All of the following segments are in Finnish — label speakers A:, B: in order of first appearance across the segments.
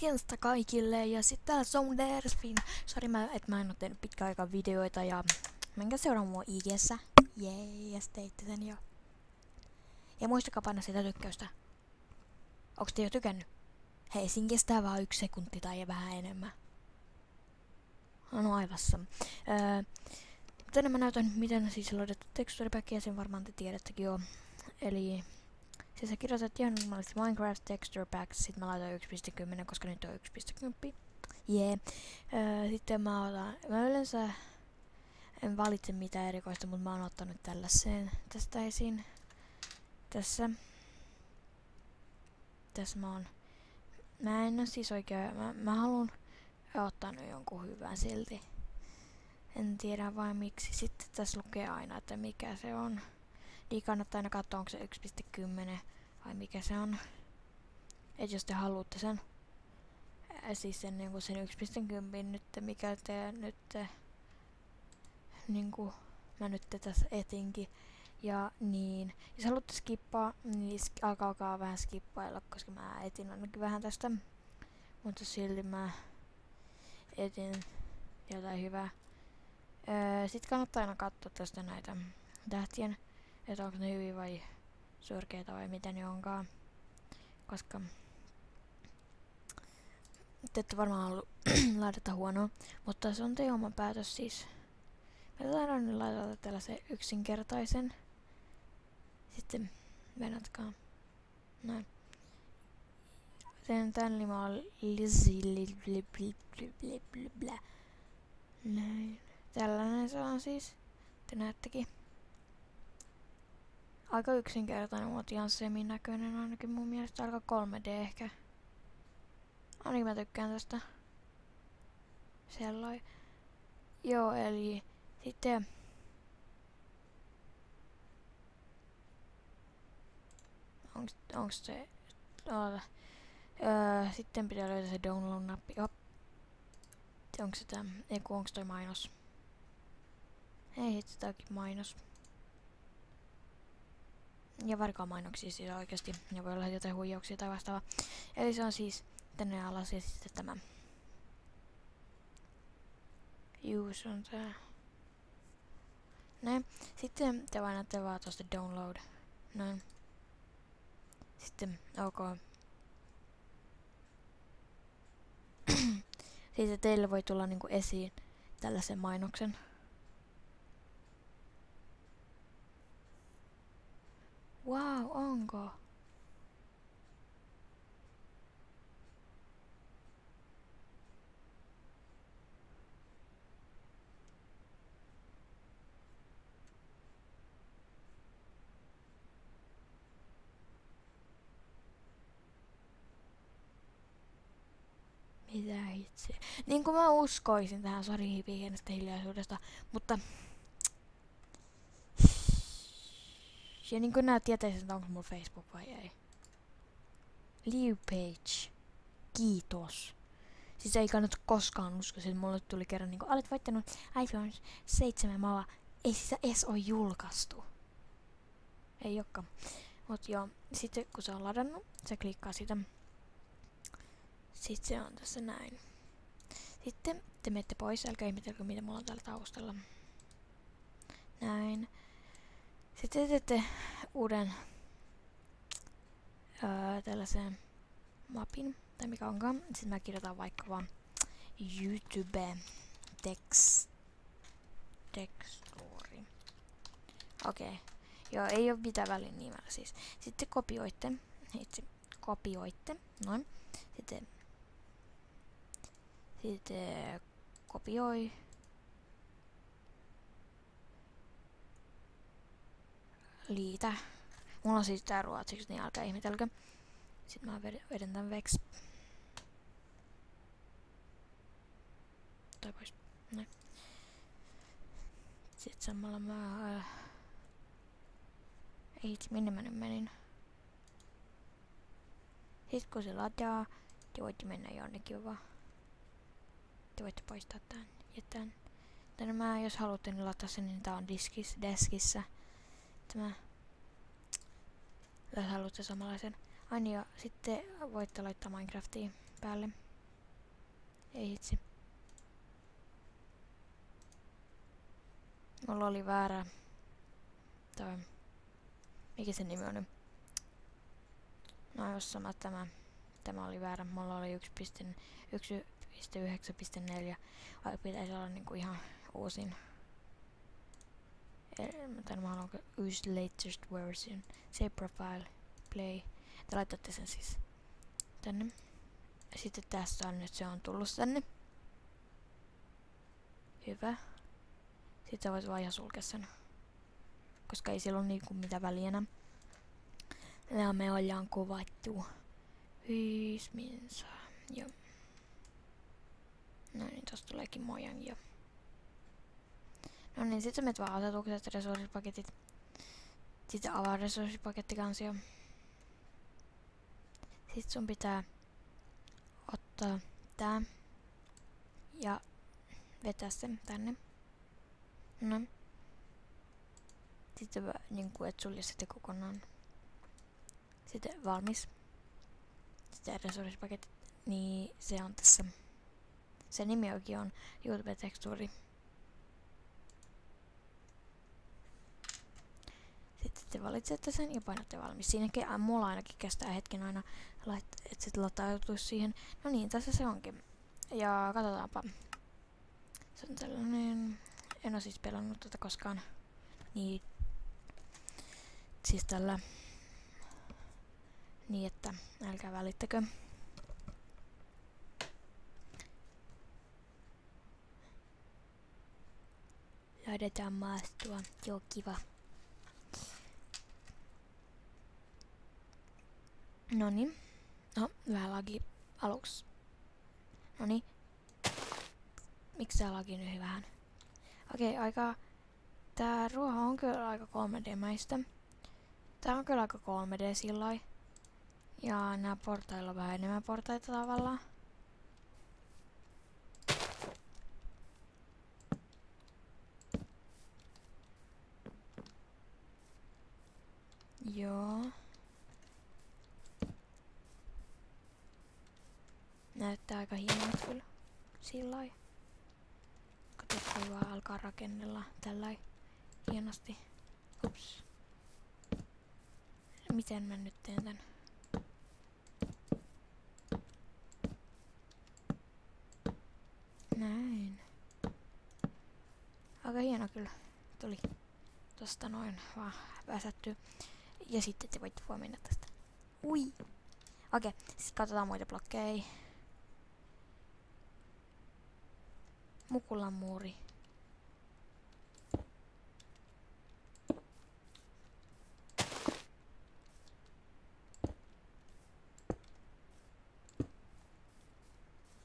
A: Morjesta kaikille ja sitten täällä Sounderfin. Sori että mä en oo tehnyt pitkään aikaa videoita ja menkää seuraamaan mua IG:ssä. Jee, ja teitte sen jo. Ja muistakaa panna sitä tykkäystä. Onks te jo tykännyt? Hei, siinä kestää vaan 1 sekunti tai vähän enemmän. No aivassa. Tänne mä näytän miten siis laadettu tekstuuripackia, sen varmaan te tiedättekin jo. Eli siis sä kirjoitat ihan normaalisti Minecraft Texture Packs, sit mä laitan 1.10, koska nyt on 1.10. Jee. Sitten mä yleensä en valitse mitään erikoista, mutta mä oon ottanut tällaiseen tästä esiin. Tässä mä en oo siis oikein, mä haluun ottaa nyt jonkun hyvän silti. En tiedä vain miksi. Sitten tässä lukee aina, että mikä se on. Niin kannattaa aina katsoa, onko se 1.10 vai mikä se on. Et jos te haluatte sen, siis sen 1.10 nyt, mikä te nyt, niinku mä nyt tässä etinkin. Ja niin, jos haluatte skippaa, niin alkaa vähän skippailla, koska mä etin ainakin vähän tästä. Mutta silti mä etin jotain hyvää. Sitten kannattaa aina katsoa tästä näitä tähtien, että onko ne hyviä vai surkeita vai mitä ne onkaan. Koska te ette varmaan halua laittaa huonoa, mutta se on teidän oma päätös siis. Mä taidan laittaa tällaisen yksinkertaisen. Sitten venatkaa. Näin. Tän lima on näin. Tällainen se on siis. Te näettekin. Aika yksinkertainen, mutta ihan seminäköinen ainakin mun mielestä. Aika 3D ehkä. Ainakin mä tykkään tästä. Sellainen. Joo, eli sitten onks se sitten pitää löytää se download-nappi. Onks se tää? Onks toi mainos? Ei hitsi, tääkin mainos. Ja varkaan mainoksia siis oikeesti. Ja voi olla jotain huijauksia tai vastaavaa. Eli se on siis tänne alas ja sitten tämä. Use on tää. Näin. Sitten te painatte vaan tosta download. Näin. Sitten ok. Siitä teille voi tulla niinku esiin tällaisen mainoksen. Wow, onko? Mitä itse? Niin kuin mä uskoisin tähän, sori pienestä hiljaisuudesta, mutta ja niin kuin nää tietäisin, että onko mulla Facebook vai ei. Live page. Kiitos. Siis ei kannata koskaan uskoa, että mulle tuli kerran niinku olet voittanut iPhone 7 mava. Ei siis edes oo julkaistu. Ei olekaan. Mut joo, sitten kun se on ladannut, se klikkaa sitä. Sitten se on tässä näin. Sitten te menette pois, älkää ihmetelkö mitä mulla on täällä taustalla. Näin. Sitten teette uuden tällaisen mapin, tai mikä onkaan. Sitten mä kirjoitan vaikka vaan YouTube textuuri. Okei. Joo, ei oo mitään välin nimellä siis. Sitten kopioitte. Itse kopioitte. Noin. Sitten kopioi. Liitä. Mulla on siis tää ruotsiksi, niin älkää ihmetelkö. Sitten mä vedän tän veksi. Tai pois. Näin. Sitten samalla mä ei minne mä nyt menin. Sitten kun se ladaa, te voitte mennä jonnekin vaan. Te voitte poistaa tän ja tän. Tänne mä, jos haluatte, niin laittaa sen, niin tää on deskissä. Tämä. Jos haluatte samanlaisen. Aina jo, sitten voitte laittaa Minecraftia päälle. Ei hitsi. Mulla oli väärä... Toi... Mikä se nimi on nyt? No jos sama tämä. Tämä oli väärä. Mulla oli 1.9.4. Vai pitäisi olla niinku ihan uusin. Tän mä haluan use latest version. Save profile. Play. Te laitatte sen siis tänne. Sitten tässä on nyt se on tullut tänne. Hyvä. Sitten sä voit vaan ihan sulkea sen. Koska ei sillä ole niinku mitään väliä enää. Ja me ollaan kuvattu. Hyysminsa. Joo. No niin, tosta tuleekin Mojang jo. No niin, sit sä menet vaan asetukset, resurssipaketit. Sitten avaa resurssipaketikansio. Sit sun pitää ottaa tää ja vetää sen tänne. No. Sitten niinku et sulje sitä kokonaan. Sitten valmis. Sitten resurssipaketit, niin se on tässä. Se nimi oikein on YouTube-tekstuuri. Sitten te valitsette sen ja painatte valmis. Siinäkin mulla ainakin kestää hetken aina, että se latautuisi siihen. No niin, tässä se onkin. Ja katsotaanpa. Se on sellainen... En oo siis pelannut tätä koskaan. Niin... Siis tällä... Niin että älkää välittäkö. Lähdetään maastua. Joo, kiva. Noniin. No, vähän lagi aluksi. Noniin. Miksi tää lagi nyt vähän? Okei, aika... Tää ruoho on kyllä aika 3D-mäistä. Tää on kyllä aika 3D sillai. Ja nää portailla on vähän enemmän portaita tavallaan. Joo. Näyttää aika hienolta kyllä. Sillai. Katsotaan vaan alkaa rakennella tällä hienosti. Ups. Miten mä nyt teen tän? Näin. Aika hieno kyllä. Tuli tosta noin vaan väsätty. Ja sitten te voitte vaan mennä tästä. Ui! Okei, sitten katsotaan muita blokkeja. Mukulan muuri.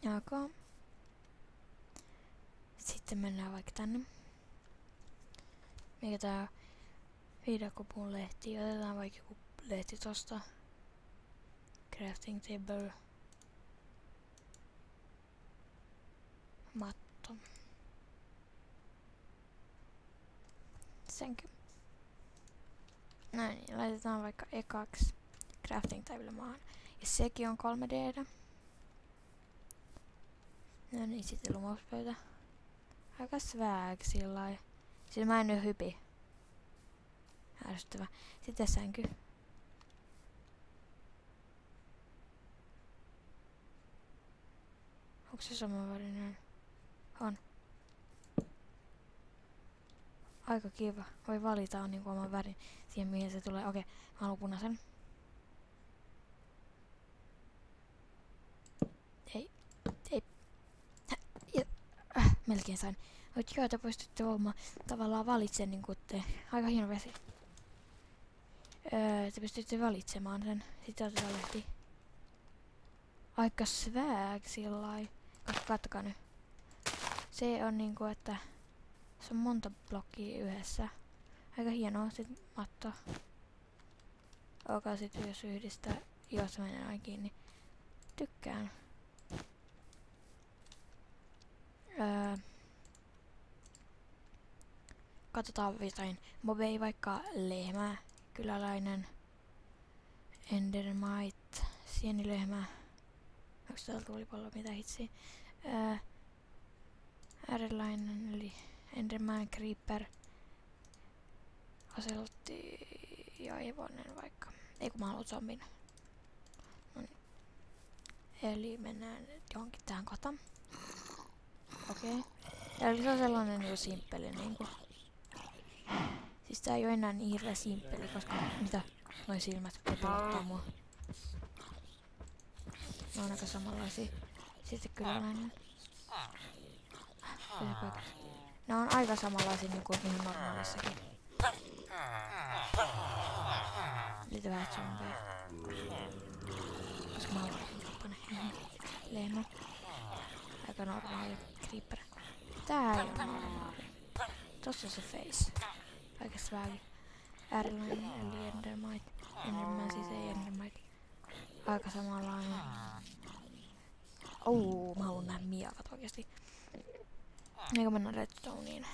A: Joko. Sitten mennään vaikka tänne. Mikä tää viidakopun lehti? Otetaan vaikka joku lehti tosta. Crafting table. Matto. Senkö? Näin, laitetaan vaikka ekaksi crafting table maahan. Ja sekin on 3D. No niin, sitten lumauspöytä. Aika swag sillai. Sillä mä en nyt hypi. Ärsyttävä. Sitten sänky. Onko se sama värinen? On. Aika kiva. Voi valita niinku oman värin siihen mihin se tulee. Okei, mä haluan punaisen. Ei. Ei. Melkein sain. Mut joo, te pystytte tavallaan valitsemaan niinku aika hieno vesi. Te pystytte valitsemaan sen. Sitten otetaan lehti. Aika swag sillai. Kattokaa nyt. Se on niinku, että se on monta blokkia yhdessä. Aika hienoa. Sit matto. Okei, sit jos yhdistää. Joo, se menee noin kiinni. Tykkään. Katsotaan jotain mobei, vaikka lehmä, kyläläinen, endermite, sienilehmä. Onks täällä tulipallo mitä hitsiä? äärilainen eli Enderman, Creeper, Oselotti ja hevonen vaikka. Ei kun mä haluan zombin. Noniin. Eli mennään johonkin tähän kohtaan. Okei. Eli se on sellainen niinku simppeli niinku. Siis tää ei oo enää niin hirveä simppeli, koska mitä noi silmät pelottaa mua. Ne on aika samanlaisia. Sitten kylläläinen. Ne on aika samanlaisia niinku ihan normaalissakin. Liitä vähän zombeja. Koska mä haluan pane lehmä. Aika normaali creeper. Tää ei oo normaali. Tossa se face. Kaikessa väärin. Äärilainen eli endermite. Enderman siis ei endermite. Aika samanlainen. Mä haluun nähdä miakat oikeesti. Eikö mennä redstoneen?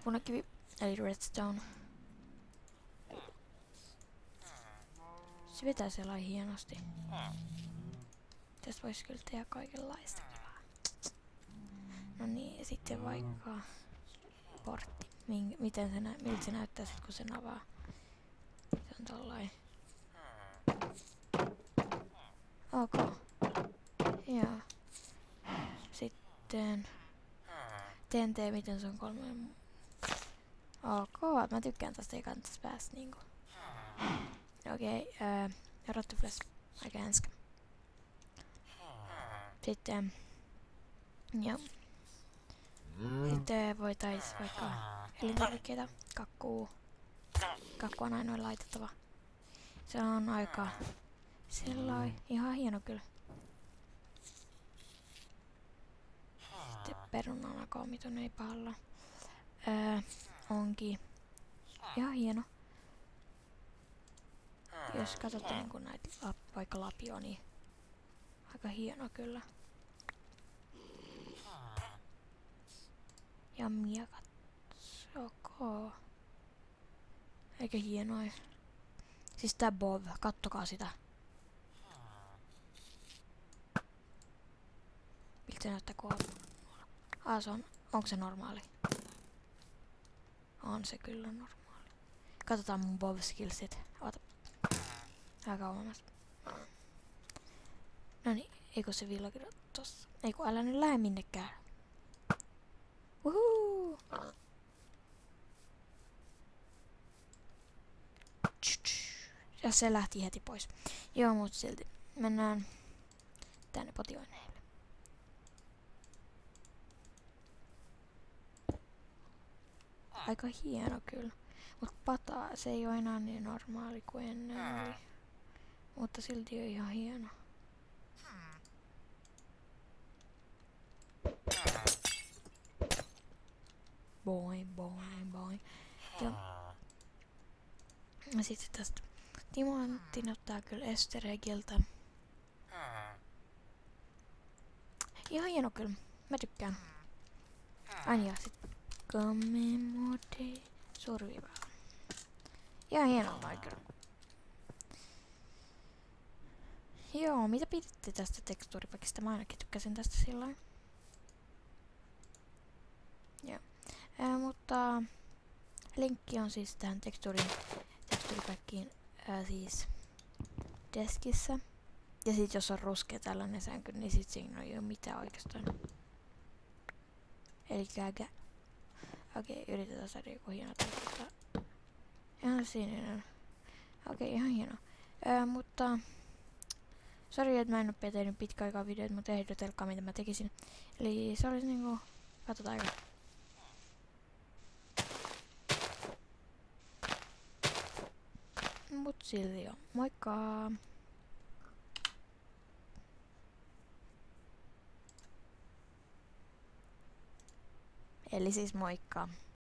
A: Punakivi eli redstone. Se vetää sellainen hienosti. Tästä vois kyllä tehdä kaikenlaista kivaa. No niin, sitten vaikka portti. Miltä se näyttää sit kun sen avaa? Se on tollain. Ok. Joo. Sitten TNT, miten se on 3. Ok, mä tykkään tästä, ei kannattais päästä niinku. Okei, rottufles, aika hänska. Sitten, joo. Sitten voitais vaikka elintarvikkeita, kakkua. Kakku on ainoa laitettava. Se on aika sellainen, ihan hieno kyllä. Sitten perunanakommitun ei pahalla. Onkin ihan hieno. Jos katsotte niin kun näitä vaikka lapio, niin aika hieno kyllä. Ja miakat. Ok. Eikä hienoja. Siis tää Bob, kattokaa sitä. Miltä se näyttää kun se on. Onko se normaali? On se kyllä normaali. Katsotaan mun Bob skillsit. Oota. Vähän kauemmas. Noniin, eikö se villakin tossa? Eiku, älä nyt lähde minnekään. Uhuu! Ja se lähti heti pois. Joo, mut silti. Mennään tänne potioineille. Aika hieno kyllä. Mut pataa, se ei oo enää niin normaali kuin ennen oli. Mutta silti on ihan hieno. Boing, boing, boing. Ja sitten tästä timantti näyttää kyllä Easter eggiltä. Ihan hieno kyllä. Mä tykkään. Aina ja sit Come mode survival. Ihan hieno noin kyllä. Joo, mitä piditte tästä tekstuuripakista? Mä ainakin tykkäsin tästä silloin. Joo. Mutta linkki on siis tähän tekstuuripakkiin siis deskissä. Ja sit jos on ruskea tällainen sänky, niin sit siinä ei oo mitään oikeastaan. Eli kääkä. Okei, yritetään saada joku hieno tekstiä. Ihan sininen. Okei, ihan hieno. Mutta sori, että mä en oo tehnyt pitkä aikaa videoita, mutta ehdotelkaa mitä mä tekisin. Eli se olisi niinku. Katsotaan aika. Mut silti joo. Moikka! Eli siis moikka!